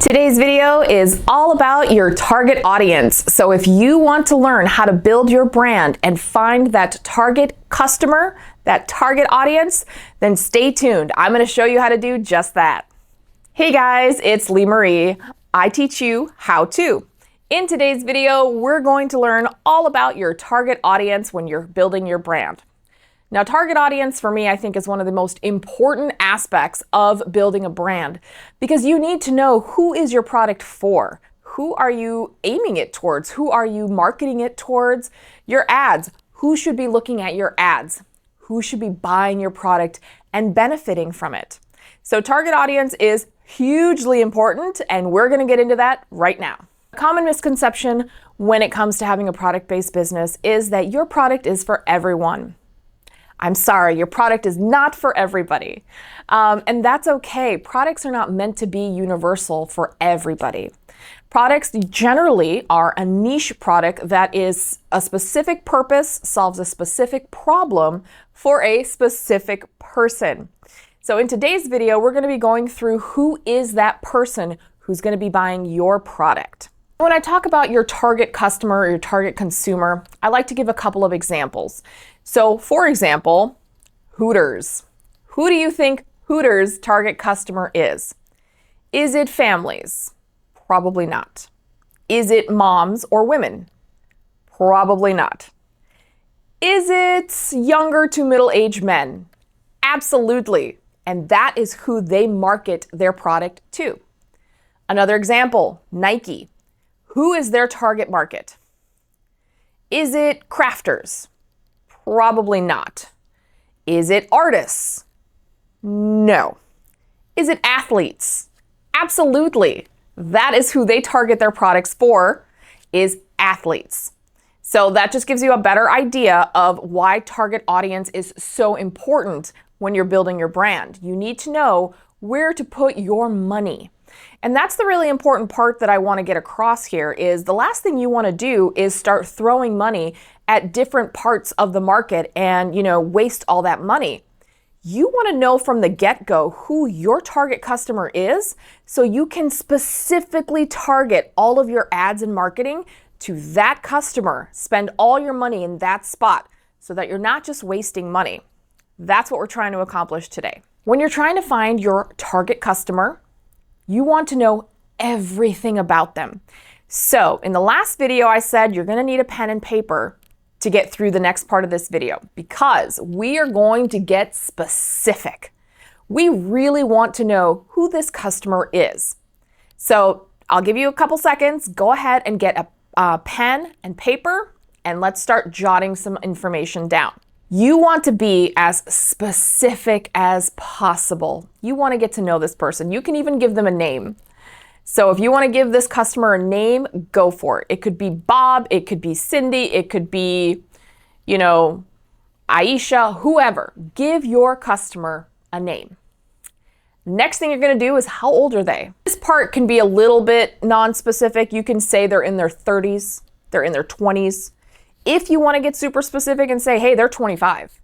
Today's video is all about your target audience. So if you want to learn how to build your brand and find that target customer, that target audience, then stay tuned. I'm going to show you how to do just that. Hey guys, it's Lee Marie. I teach you how to. In today's video, we're going to learn all about your target audience when you're building your brand. Now, target audience for me, I think, is one of the most important aspects of building a brand because you need to know who is your product for. Who are you aiming it towards? Who are you marketing it towards? Your ads. Who should be looking at your ads? Who should be buying your product and benefiting from it? So target audience is hugely important, and we're going to get into that right now. A common misconception when it comes to having a product-based business is that your product is for everyone. I'm sorry, your product is not for everybody. And that's okay. Products are not meant to be universal for everybody. Products generally are a niche product that is a specific purpose, solves a specific problem for a specific person. So in today's video, we're going to be going through who is that person who's going to be buying your product. When I talk about your target customer or your target consumer, I like to give a couple of examples. So for example, Hooters. Who do you think Hooters' target customer is? Is it families? Probably not. Is it moms or women? Probably not. Is it younger to middle-aged men? Absolutely. And that is who they market their product to. Another example, Nike. Who is their target market? Is it crafters? Probably not. Is it artists? No. Is it athletes? Absolutely. That is who they target their products for, is athletes. So that just gives you a better idea of why target audience is so important when you're building your brand. You need to know where to put your money. And that's the really important part that I want to get across here is the last thing you want to do is start throwing money at different parts of the market and, waste all that money. You want to know from the get-go who your target customer is so you can specifically target all of your ads and marketing to that customer. Spend all your money in that spot so that you're not just wasting money. That's what we're trying to accomplish today. When you're trying to find your target customer, you want to know everything about them. So in the last video, I said you're going to need a pen and paper to get through the next part of this video because we are going to get specific. We really want to know who this customer is. So I'll give you a couple seconds. Go ahead and get a pen and paper and let's start jotting some information down. You want to be as specific as possible. You want to get to know this person. You can even give them a name. So if you want to give this customer a name, go for it. It could be Bob, it could be Cindy, it could be, Aisha, whoever. Give your customer a name. Next thing you're going to do is how old are they? This part can be a little bit non-specific. You can say they're in their 30s, they're in their 20s. If you want to get super specific and say, hey, they're 25.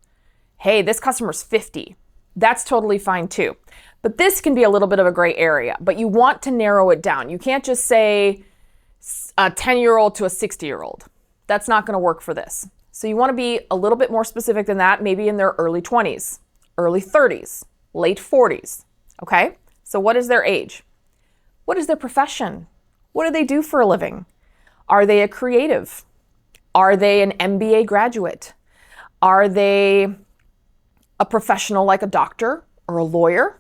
Hey, this customer's 50. That's totally fine too. But this can be a little bit of a gray area, but you want to narrow it down. You can't just say a 10-year-old to a 60-year-old. That's not going to work for this. So you want to be a little bit more specific than that, maybe in their early 20s, early 30s, late 40s. Okay? So what is their age? What is their profession? What do they do for a living? Are they a creative? Are they an MBA graduate? Are they a professional like a doctor or a lawyer?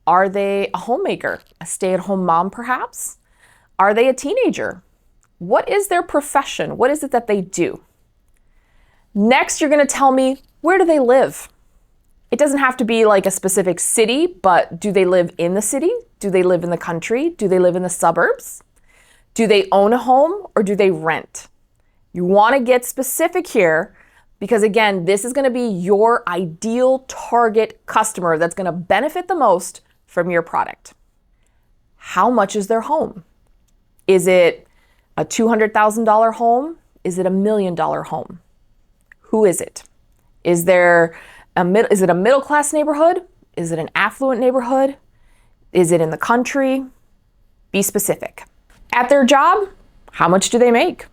Are they a homemaker, a stay-at-home mom perhaps? Are they a teenager? What is their profession? What is it that they do? Next, you're going to tell me, where do they live? It doesn't have to be like a specific city, but do they live in the city? Do they live in the country? Do they live in the suburbs? Do they own a home or do they rent? You want to get specific here because, again, this is going to be your ideal target customer that's going to benefit the most from your product. How much is their home? Is it a $200,000 home? Is it a $1 million home? Who is it? Is it a middle-class neighborhood? Is it an affluent neighborhood? Is it in the country? Be specific. At their job, how much do they make?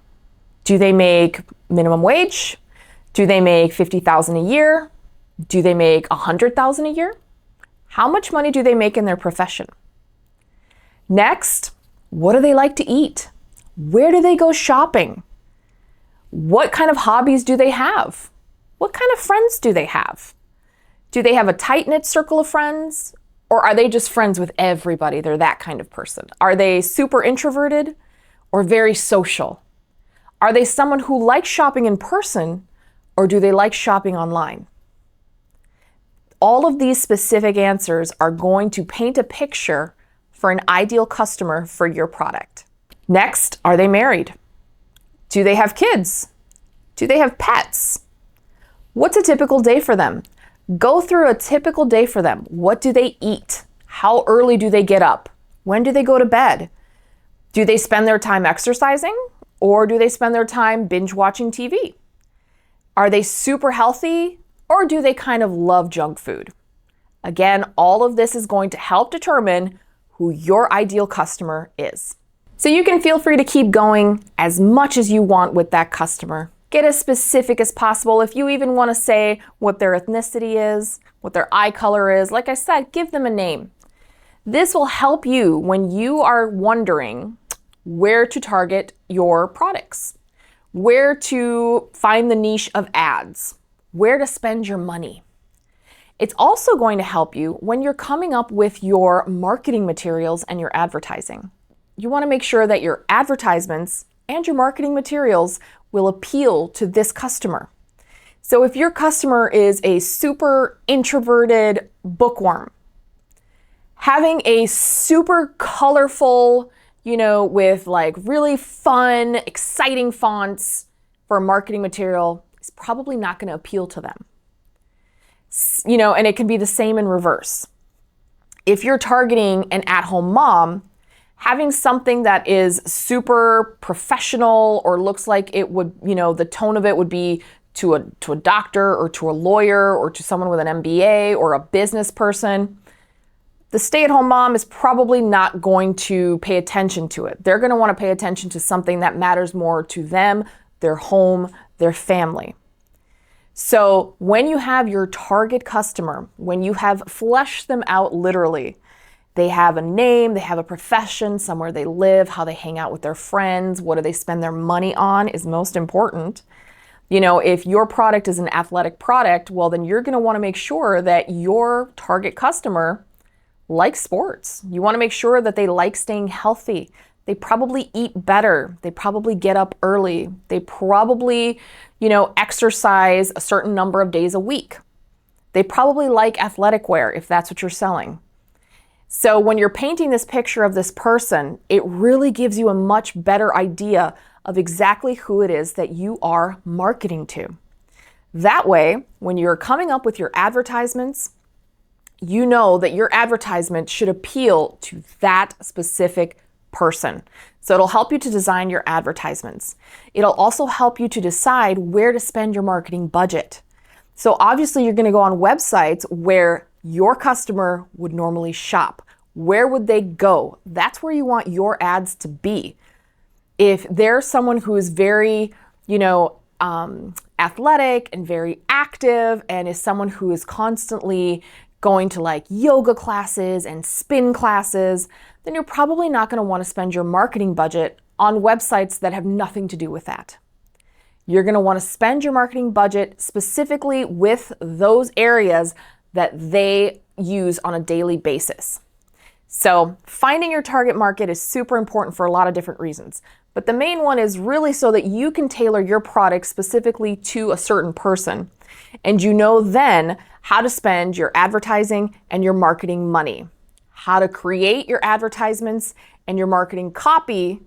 Do they make minimum wage? Do they make $50,000 a year? Do they make $100,000 a year? How much money do they make in their profession? Next, what do they like to eat? Where do they go shopping? What kind of hobbies do they have? What kind of friends do they have? Do they have a tight-knit circle of friends? Or are they just friends with everybody? They're that kind of person. Are they super introverted or very social? Are they someone who likes shopping in person, or do they like shopping online? All of these specific answers are going to paint a picture for an ideal customer for your product. Next, are they married? Do they have kids? Do they have pets? What's a typical day for them? Go through a typical day for them. What do they eat? How early do they get up? When do they go to bed? Do they spend their time exercising, or do they spend their time binge watching TV? Are they super healthy, or do they kind of love junk food? Again, all of this is going to help determine who your ideal customer is. So you can feel free to keep going as much as you want with that customer. Get as specific as possible. If you even want to say what their ethnicity is, what their eye color is, like I said, give them a name. This will help you when you are wondering where to target your products, where to find the niche of ads, where to spend your money. It's also going to help you when you're coming up with your marketing materials and your advertising. You want to make sure that your advertisements and your marketing materials will appeal to this customer. So if your customer is a super introverted bookworm, having a super colorful, with like really fun, exciting fonts for a marketing material is probably not going to appeal to them. And it can be the same in reverse. If you're targeting an at-home mom, having something that is super professional or looks like it would, the tone of it would be to a doctor or to a lawyer or to someone with an MBA or a business person, the stay-at-home mom is probably not going to pay attention to it. They're going to want to pay attention to something that matters more to them, their home, their family. So when you have your target customer, when you have fleshed them out literally, they have a name, they have a profession, somewhere they live, how they hang out with their friends, what do they spend their money on is most important. If your product is an athletic product, well, then you're going to want to make sure that your target customer likes sports. You want to make sure that they like staying healthy. They probably eat better. They probably get up early. They probably, exercise a certain number of days a week. They probably like athletic wear if that's what you're selling. So when you're painting this picture of this person, it really gives you a much better idea of exactly who it is that you are marketing to. That way, when you're coming up with your advertisements, you know that your advertisement should appeal to that specific person. So it'll help you to design your advertisements. It'll also help you to decide where to spend your marketing budget. So obviously you're going to go on websites where your customer would normally shop. Where would they go? That's where you want your ads to be. If there's someone who is very, athletic and very active and is someone who is constantly going to like yoga classes and spin classes, then you're probably not going to want to spend your marketing budget on websites that have nothing to do with that. You're going to want to spend your marketing budget specifically with those areas that they use on a daily basis. So finding your target market is super important for a lot of different reasons. But the main one is really so that you can tailor your product specifically to a certain person. And you know then how to spend your advertising and your marketing money, how to create your advertisements and your marketing copy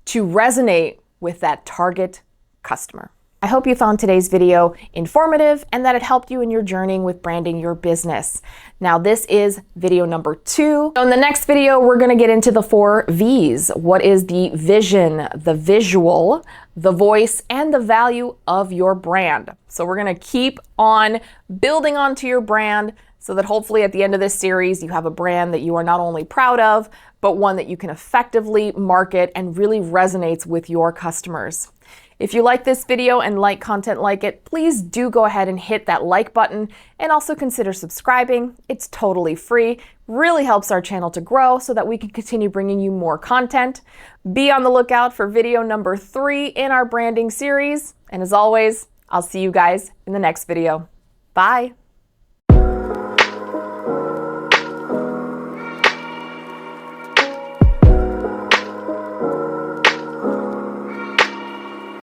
to resonate with that target customer. I hope you found today's video informative and that it helped you in your journey with branding your business. Now this is video number 2. So in the next video, we're going to get into the 4 V's. What is the vision, the visual, the voice, and the value of your brand? So we're going to keep on building onto your brand so that hopefully at the end of this series, you have a brand that you are not only proud of, but one that you can effectively market and really resonates with your customers. If you like this video and like content like it, please do go ahead and hit that like button and also consider subscribing. It's totally free, really helps our channel to grow so that we can continue bringing you more content. Be on the lookout for video number 3 in our branding series. And as always, I'll see you guys in the next video. Bye.